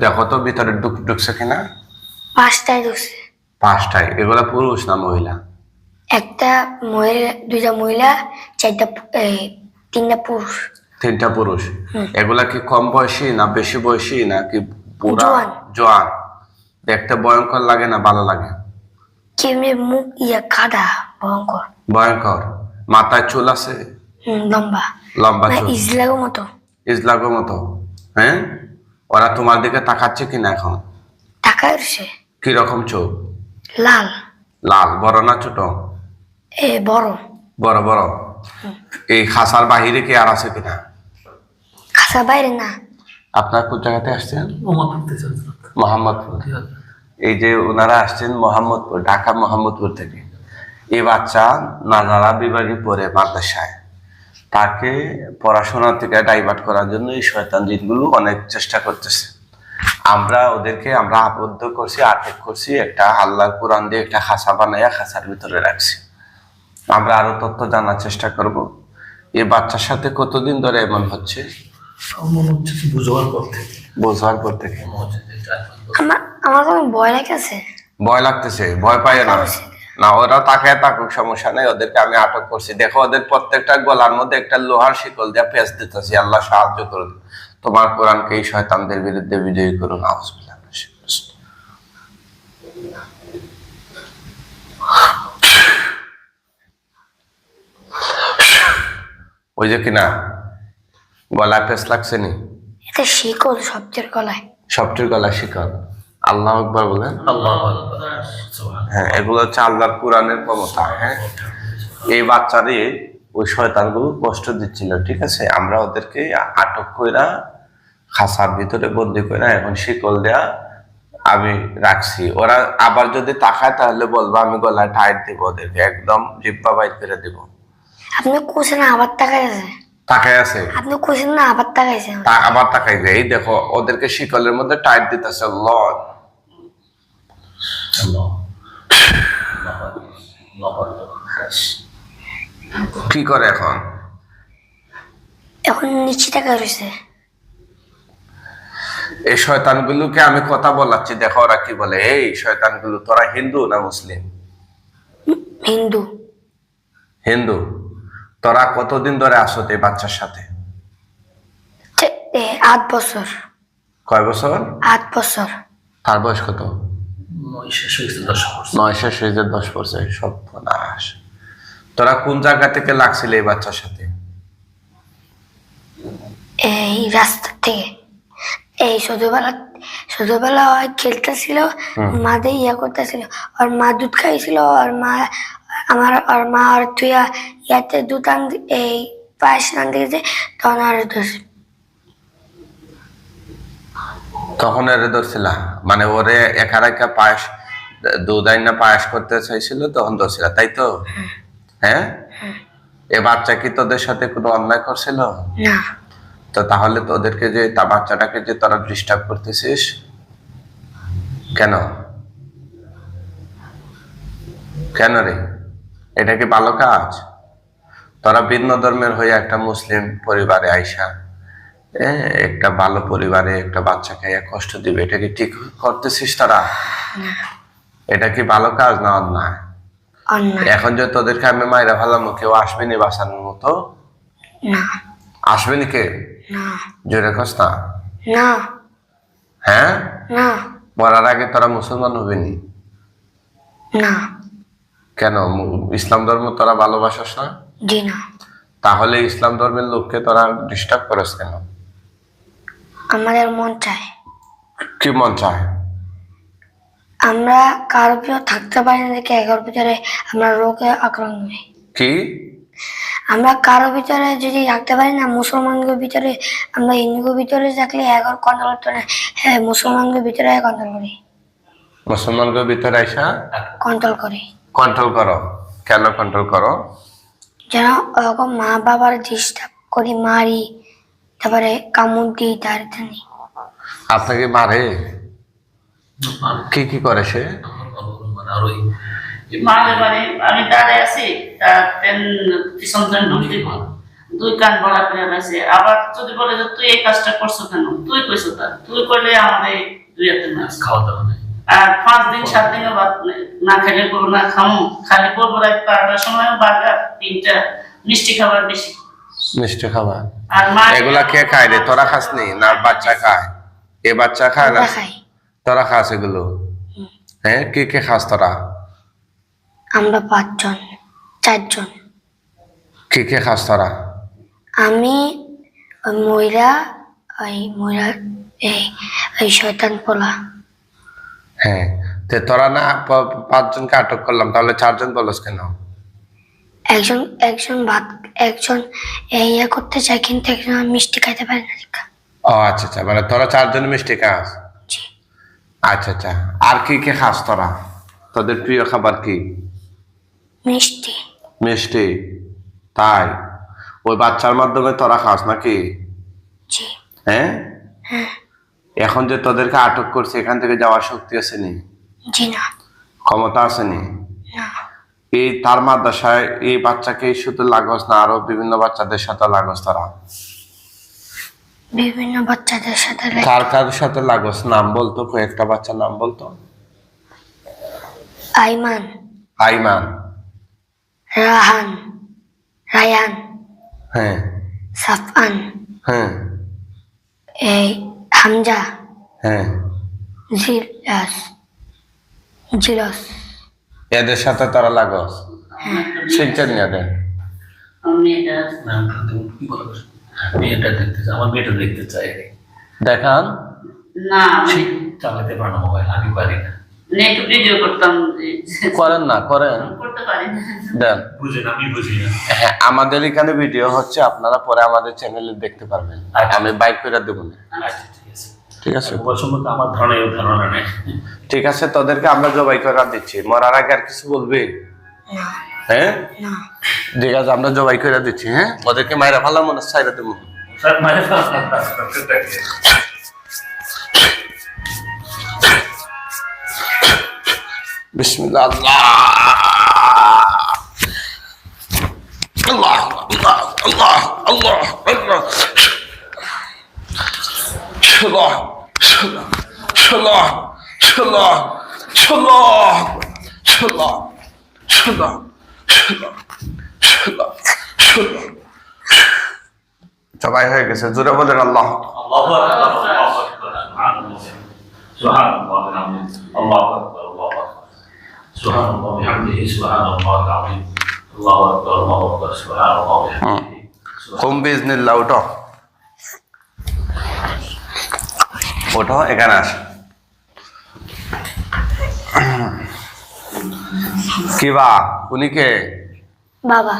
দেখো তো ভিতরে ঢুকছে কিনা। 5টায় ঢুকছে। 5টায়। এগুলা পুরুষ না মহিলা? একটা মহিলা, 2টা মহিলা, 3টা পুরুষ। 3টা পুরুষ। এগুলা কি কম বয়সী না বেশি বয়সী নাকি পুরা জোয়ান। জোয়ান? দেখতে ভয়ঙ্কর লাগে না ভালো লাগে? কেমনে মুখ কাদা, ভয়ঙ্কর। ভয়ঙ্কর। মাথায় চুল আছে? লম্বা লম্বা না, চুল, ইজলাগের মতো। ইজলাগের মতো। হ্যাঁ, ওরা তোমার দিকে তাকাচ্ছে কিনা এখন? টাকা উঠছে। কিরকম চোখ? লাল। লাল। বড় না ছোট? বড়। বড় বড়। এই খাসার বাহিরে কি আর আছে কিনা? খাসা বাইরে না। আপনার কোন জায়গাতে আসছেন? মোহাম্মদপুর। এই যে ওনারা আসছেন মোহাম্মদপুর, ঢাকা মোহাম্মদপুর থেকে। এই বাচ্চা নাজারা বিভাগে পড়ে মাদ্রাসায়। তাকে পড়াশোনা থেকে ডাইভার্ট করার জন্য এই শয়তান জিনগুলো অনেক চেষ্টা করতেছে। আমরা ওদেরকে আবদ্ধ করছি, আটক করছি, একটা আল্লাহর কোরআন দিয়ে একটা খাসা বানাইয়া খাসার ভিতরে রাখছি। আমরা আরো তথ্য জানার চেষ্টা করব। এই বাচ্চার সাথে কতদিন ধরে এমন হচ্ছে? বোঝার পর থেকে। আমার কোনো ভয় লাগতেছে। ভয় লাগতেছে? ভয় পায় না। না, ওরা তাকায় থাকুক, সমস্যা নেই। ওদেরকে আমি আটক করছি। দেখো, ওদের প্রত্যেকটা গলার মধ্যে একটা লোহার শিকল দিয়ে পেঁচ দিতেছি। আল্লাহ সাহায্য করুন, তোমার কোরআনকে এই শয়তানদের বিরুদ্ধে বিজয়ী করুন। আউযুবিল্লাহ। ওই যে কিনা গলায় পেঁচ লাগছে নি? এটা শিকল সবচের গলায়। সবটির গলায় শিকল। আল্লাহ আকবার বলেন। হ্যাঁ, এগুলো হচ্ছে আল্লাহর কোরআনের ক্ষমতা। হ্যাঁ, এই বাচ্চারে ওই শয়তানগুলো কষ্ট দিচ্ছিল, ঠিক আছে। আমরা ওদেরকে আটক কইরা খাসার ভিতরে বন্দি কইরা এখন শিকল দেয়া আমি রাখছি। ওরা আবার যদি তাকায় তাহলে বলবো আমি গলায় টাইট দিব, ওদেরকে একদম জিব্বা বাইর করে দিব। আপনি কোছেন আবার তাকাইছে। তাকায় আছে? আপনি কোছেন না আবার তাকাইছে। আবার তাকাই যায়। এই দেখো, ওদেরকে শিকলের মধ্যে টাইট দিতেছে। কি করে এখন? এখন নিচে টাকা রয়েছে। এই শয়তানগুলোকে আমি কথা বলাচ্ছি, দেখো ওরা কি বলে। এই শয়তানগুলো, তোরা হিন্দু না মুসলিম? হিন্দু। হিন্দু। তোরা কতদিন ধরে আসো এই বাচ্চার সাথে? 8 বছর। কয় বছর? 8 বছর। তার বয়স কত? 9 শেষ হয়েছে 10 বছর। 9 শেষ হয়েছে 10 বছর। সর্বনাশ। তোরা কোন জায়গা থেকে লাগছিল এই বাচ্চার সাথে? এই রাস্তা থেকে। এই ছোটবেলা খেলতেছিল, মা দিয়ে করতেছিল। আর মা দুধ খাইছিল। আর মা আর তুই ইয়াতে দুধ এই পায়েস আন দিয়েছে, তখন আর ধরছিল। তখন এরে ধরছিল? মানে ওরে একা একা পায়েস, দুধ আইনা পায়েস করতে চাইছিল, তখন ধরছিল, তাই তো? হ্যাঁ, এ বাচ্চা কি তোদের সাথে কোনো অন্যায় করছিল না? তো তাহলে তোদেরকে যে বাচ্চাটাকে যে তোরা ডিস্টার্ব করতেছিস কেন? কেন রে? এটা কি ভালো কাজ? তোরা ভিন্ন ধর্মের হয়ে একটা মুসলিম পরিবারে আইসা একটা ভালো পরিবারে একটা বাচ্চাকে কষ্ট দিবে, এটা কি ঠিক করতেছিস তোরা? এটা কি ভালো কাজ না অন্যায়? এখন যে তোদেরকে আমি মাইরা ফেলাম, কেউ আসবে নি বাঁচানোর মতো? না। আসবে নি কে? না। জোরে কস না। না। হ্যাঁ, না। মরার আগে তোরা মুসলমান হবি নি? না। কেন? ইসলাম ধর্ম তোরা ভালোবাসস না? জি না। তাহলে ইসলাম ধর্মের লোককে তোরা ডিস্টার্ব করিস কেন? আমাদের মন চায়। কি মন চায়? আমরা কারো ভিতরে থাকতে পারি না দেখে এগারোর ভিতরে আমরা রোগে আক্রান্ত হই। কি? আমরা কারো ভিতরে যদি থাকতে পারি না, মুসলমানদের ভিতরে, আমরা হিন্দুদের ভিতরে থাকলে এগারো কন্ট্রোল করতে না। হ্যাঁ, মুসলমানদের ভিতরে কন্ট্রোল করি। মুসলমানদের ভিতরে আইসা কন্ট্রোল করি। কন্ট্রোল করো? কেন কন্ট্রোল করো? যেন ওরকম মা বাবার ডিস্টার্ব করি, মারি, তারপরে কামড় দিই, তার জানি। আপনাকে মারে? কি কি করে সে? আমি দাঁড়ায় আছি, পিছন ঢুকতে দুই কান বড়া করে রয়েছে। আবার যদি বলে যে তুই এই কাজটা করছো কেন, তুই কইছো তা, তুই করলে আমার এই দুই হাতে মাছ। খাওয়া দাওয়া নেই। আর 5 দিন 7 দিনও ভাত না খেলে করবো না খামো, খালি করবো রাত 12টার সময় বারবার 3টা মিষ্টি খাবার বেশি। মিষ্টি খাবার আর মা এগুলা কে খায় রে? তোরা খাস নি না বাচ্চা খায়? এ বাচ্চা খায় না? আমরা খাই। তোরা খাস এগুলো? হ্যাঁ, কে কে খাস তোরা? আমরা 5 জন 4 জন। কে কে খাস তোরা? আমি ওই ময়রা এই শয়তান পোলা। হ্যাঁ, তে তোরা না 5 জনকে আটক করলাম, তাহলে 4 জন বলস কেন? একজন ইয়ে করতে চায়, কিন্তু একজন মিষ্টি খাইতে পারে না। ও আচ্ছা আচ্ছা, মানে তোরা 4 জন মিষ্টি খাস? জি। আচ্ছা আচ্ছা, আর কি কে খাস তোরা? তোদের প্রিয় খাবার কি? মিষ্টি। মিষ্টি? তাই? ওই বাচ্চার মাধ্যমে তোরা খাস নাকি? জি। হ্যাঁ, হ্যাঁ। এখন যে তোদেরকে আটক করছে, এখান থেকে যাওয়ার শক্তি আছে নি? জি না। ক্ষমতা আছে নি? না। এই তার মাদ্রাসায় এই বাচ্চাকে শুধু লাগস না, আরো বিভিন্ন বাচ্চাদের সাথে লাগস তোরা? বিভিন্ন বাচ্চাদের সাথে কার কার সাথে লাগস? নাম বলতো, কয়েকটা বাচ্চার নাম বলতো। আইমান, আইমান, রায়ান, হ্যাঁ সাফান, হ্যাঁ এই হামজা, হ্যাঁ, জিলস। এদের সাথে তোরা লাগস? শিলচর নিয়ে দেন। আমি এটা না, তুমি কি বলো? মেয়েটা দেখতে চাই, আমার মেয়েটা দেখতে চাই। দেখান। না ঠিক চালাতে পারো না মোবাইল, আমি পারি না। একটু ভিডিও করতাম, করেন না, করেন, করতে পারি না। দেন। বুঝি না, আমি বুঝি না। হ্যাঁ, আমাদের এখানে ভিডিও হচ্ছে, আপনারা পরে আমাদের চ্যানেলে দেখতে পারবেন। আচ্ছা। আমি বাইক করে দেবো না। আচ্ছা ঠিক আছে। ঠিক আছে, মোবাইল সম্পর্কে আমার ধারণা নেই। ঠিক আছে, তোদেরকে আমরা জবাই করে দিচ্ছি। মরার আগে আর কিছু বলবি? না। হ্যাঁ, না। ঠিক আছে, আমরা জবাই করে দিচ্ছি। হ্যাঁ, ওদেরকে মায়েরা ভালো মনে চাইরা দেবো। স্যার মানে বিসমিল্লাহ। আল্লাহ আল্লাহ আল্লাহ আল্লাহ আল্লাহ। শাল্লাহ শাল্লাহ শাল্লাহ শাল্লাহ শাল্লাহ শাল্লাহ শাল্লাহ শাল্লাহ শাল্লাহ শাল্লাহ। সবাই হয়ে গেছে, জোরে বলেন আল্লাহ। আল্লাহু আকবার, আল্লাহু আকবার, সুবহানাল্লাহ, আল্লাহু আকবার, আল্লাহু আকবার, সুবহানাল্লাহ বিহামদিহি, সুবহানাল্লাহ আযীম, আল্লাহু আকবার, আল্লাহু আকবার, সুবহানাল্লাহ বিহামদিহি। কুম বিজনিল্লাহ। ওঠো ওঠো, এখানে আস। কি বা উনি কে? বাবা।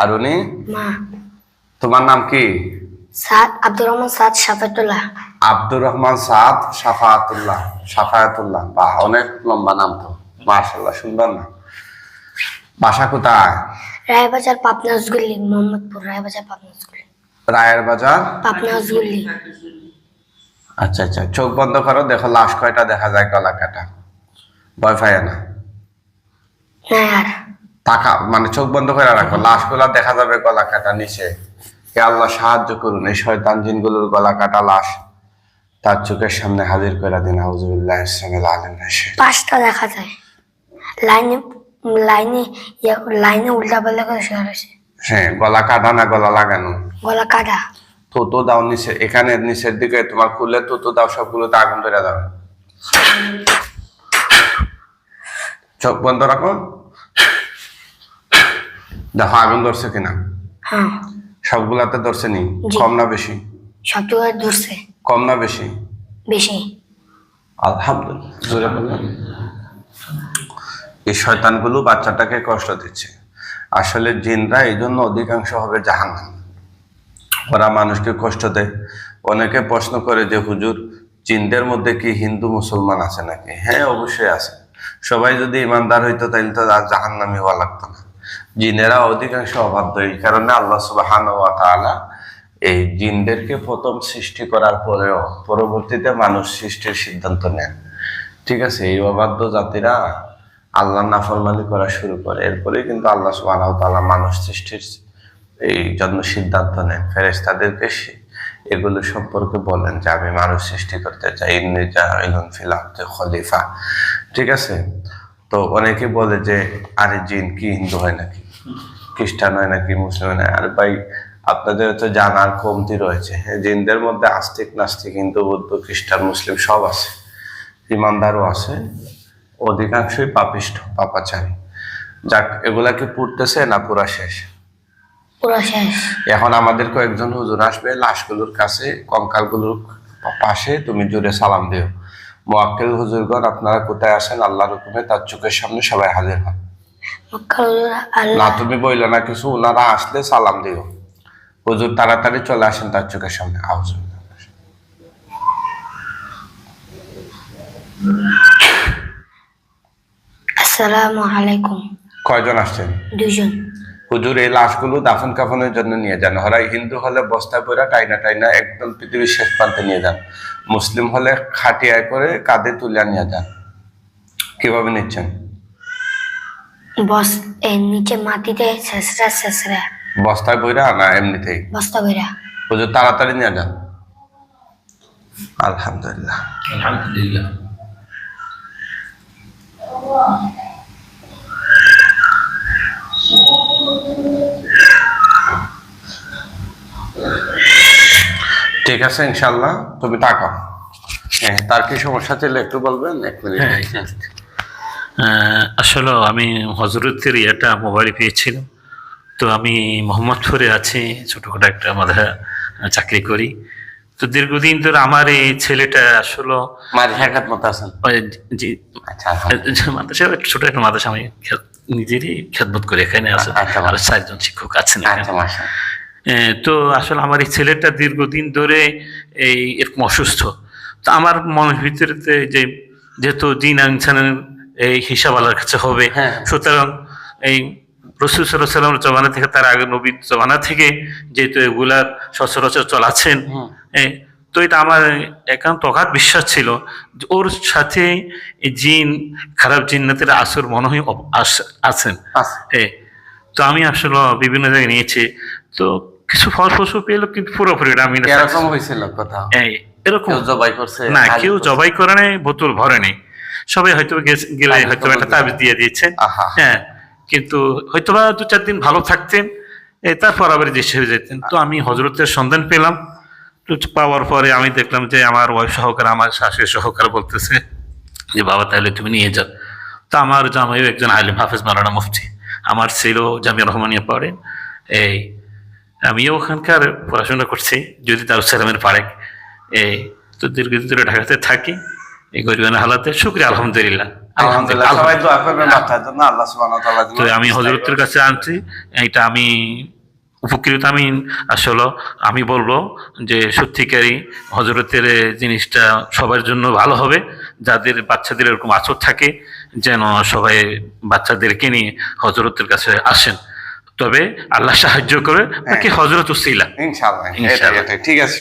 আর উনি? মা। তোমার নাম কি? আব্দুর রহমান সাদ সাফাতুল্লাহ। আব্দুর রহমান সাদ সাফাতুল্লাহ। সাফায়াতুল্লাহ, বাহ, অনেক লম্বা নাম তো, মাশাআল্লাহ, সুন্দর না? বাসা কোথায়? রায়বাজার, পাবনা হাউসগুলি, মোহাম্মদপুর। রায়বাজার, পাবনা হাউসগুলি। রায়ের বাজার, পাবনা হাউসগুলি। আচ্ছা আচ্ছা, চোখ বন্ধ করো, দেখো লাশ কয়টা দেখা যায় গলা কাটা। ভয় পায় না? না আর। টাকা মানে চোখ বন্ধ করে রাখো, লাশগুলা দেখা যাবে গলা কাটা নিচে। হে আল্লাহ, সাহায্য করুন, এই শয়তান জিনগুলোর গলা কাটা লাশ তার চোখের সামনে হাজির করে দিন। আউযুবিল্লাহি মিনাশ শাইতানির। 5টা দেখা যায় লাইনে উল্টা পাল্টা করে শুয়ে রয়েছে। হ্যাঁ, গলা কাটা না গলা লাগানো? গলা কাটা। তুতো দাও নিচে, এখানে নিচের দিকে তোমার খুলে তুতো দাও, সবগুলোতে আগুন ধরে দাও। চোখ বন্ধ রাখো, দেখো আগুন ধরছে কিনা। হ্যাঁ। সবগুলাতে ধরছে নি? জি। কম না বেশি? সবটুকু ধরছে। কম না বেশি? বেশি। আলহামদুলিল্লাহ, জোরে বললাম। এই শয়তানগুলো বাচ্চাটাকে কষ্ট দিচ্ছে। আসলে জিনরা এই জন্য অধিকাংশ হবে জাহান্নাম, ওরা মানুষকে কষ্ট দেয়। অনেকে প্রশ্ন করে যে হুজুর, জিনদের মধ্যে কি হিন্দু মুসলমান আছে নাকি? হ্যাঁ, অবশ্যই আছে। সবাই যদি ইমানদার হইতো তাহলে তো আর জাহান্নামী হওয়া লাগতো না। জিনেরা অধিকাংশ অবাধ্য, এই কারণে আল্লাহ সুবহানাহু ওয়া তাআলা এই জিনদেরকে প্রথম সৃষ্টি করার পরেও পরবর্তীতে মানুষ সৃষ্টির সিদ্ধান্ত নেন। ঠিক আছে, এই অবাধ্য জাতিরা আল্লাহর নাফরমানি করা শুরু করে, এরপরে কিন্তু আল্লাহ সুবহানাহু ওয়া তাআলা মানুষ সৃষ্টির এই জন্য সিদ্ধান্ত নেন, ফেরেশতাদেরকে এগুলো সম্পর্কে বলেন যে আমি মানুষ সৃষ্টি করতে চাই, ইন্নী জাইলুন ফিল আরদি খলিফা। ঠিক আছে? তো অনেকে বলে যে আরে জিন কি হিন্দু হয় নাকি, খ্রিস্টান হয় নাকি, মুসলিম হয় না? আর ভাই আপনাদের তো জানার কমতি রয়েছে। জিনদের মধ্যে আস্তিক নাস্তিক, হিন্দু বৌদ্ধ খ্রিস্টান মুসলিম সব আছে, ইমানদারও আছে, অধিকাংশই পাপিষ্ঠ পাপাচারী। যাক, এগুলাকে পড়তেছে না পুরা শেষ? পুরো শেষ। এখন আমাদের কয়েকজন হুজুর আসবে, লাশগুলোর কাছে কঙ্কালগুলোর পাশে তুমি জোরে সালাম দিও। মুয়াক্কিল হুজুরগণ আপনারা কোথায় আসেন, আল্লাহর হুকুমে তার চোখের সামনে সবাই হাজির হন। না আল্লাহ তুমি বইল না কিছু, ওনারা আসলে সালাম দিও, হুজুর তাড়াতাড়ি চলে আসেন তার চোখের সামনে। আউযুবিল্লাহ। আসসালামু আলাইকুম। কয়জন আসছেন? 2 জন। হুজুর এই লাশগুলো দাফন কাফনের জন্য নিয়ে যান। হরাই হিন্দু হলে বস্তা পয়রা টাইনা টাইনা একদম পৃথিবীর শেষ প্রান্তে নিয়ে যান, মুসলিম হলে খাটিয়ায় করে কাঁধে তুলে নিয়ে যান। কিভাবে নিচ্ছেন? বস এর নিচে মাটিতে শেষরা বস্তায় বইরা না এমনিতেই? বস্তা বইরা। হুজুর তাড়াতাড়ি নিয়ে যান। আলহামদুলিল্লাহ। আলহামদুলিল্লাহ। ঠিক আছে, ইনশাল্লাহ তুমি তাকাও। হ্যাঁ, তার কি সমস্যা ছিল একটু বলবেন? 1 মিনিট। আসলে আমি হজরতের ইয়েটা মোবাইলে পেয়েছিলাম, তো আমি মোহাম্মদপুরে আছি, ছোটখাটো একটা মাদ্রাসা চাকরি করি। তো দীর্ঘদিন ধরে আমার এই ছেলেটা আসলে মাঝে হ্যাকাত মতো আছেন? জি আচ্ছা, আলহামদুলিল্লাহ। মাদ্রাসা ছোট একটা মাদ্রাসা, আমি নিজেরই খেদমত করি, এখানে আছে আচ্ছা, আর 4 জন শিক্ষক আছেন এখানে। আচ্ছা, মাশাআল্লাহ। তো আসলে আমার এই ছেলেটা দীর্ঘদিন ধরে এরকম অসুস্থ। তো আমার মনের ভিতরে যেহেতু জিন ইনসানের এই হিসাব আল্লাহর কাছে হবে, হ্যাঁ। সুতরাং এই রাসূল সাল্লাল্লাহু আলাইহি ওয়াসাল্লামের জমানা থেকে, তার আগে নবীর জমানা থেকে যেহেতু এগুলার সচরাচর চলাচ্ছেন, তো এটা আমার একান্ত অগাধ বিশ্বাস ছিল যে ওর সাথে এই জিন, খারাপ জিন্নাতের আসর মনে হয় আছেন। তো আমি আসলে বিভিন্ন জায়গায় নিয়েছি, তো কিছু ফল ফসল পেলো, কিন্তু পুরোপুরি আমি এরকম হয়েছিল কথা? এরকম কেউ জবাই করছে? না, কেউ জবাই করে নাই, বোতল ভরে নেই, সবাই হয়তো গেলে হয়তো একটা তাবিজ দিয়ে দিয়েছে। হ্যাঁ, কিন্তু হয়তোবা 2-4 দিন ভালো থাকতেন, তারপর আবার দেশে হয়ে যেতেন। তো আমি হজরতের সন্ধান পেলাম, তো পাওয়ার পরে আমি দেখলাম যে আমার ওয়াইফ সহকারে, আমার শাশুড়ি সহকারে বলতেছে যে বাবা তাহলে তুমি নিয়ে যাও। তো আমার জামাইও একজন আলিম, হাফেজ মাওলানা মুফতি, আমার ছিল জামিয়া রহমানিয়া পড়ে, আমিও ওখানকার পড়াশোনা করছি, যদি দারুস সালামের পাড়ে। তো দীর্ঘদিন ধরে ঢাকাতে থাকি, এই গরিবানা হালাতে, শুকরিয়া আলহামদুলিল্লাহ। আলহামদুলিল্লাহ। সবাই দোয়া করবেন আপনার জন্য, আল্লাহ সুবহানাহু ওয়া তাআলা। তো আমি হযরতের কাছে আনছি, এটা আমি উপকৃত। আমি আসলে আমি বলবো যে সত্যিকারই হযরতের জিনিসটা সবার জন্য ভালো হবে, যাদের বাচ্চাদের এরকম আচর থাকে, যেন সবাই বাচ্চাদেরকে নিয়ে হযরতের কাছে আসেন। তবে আল্লাহ সাহায্য করে, নাকি হযরত উসিলা। ইনশাআল্লাহ। ঠিক আছে।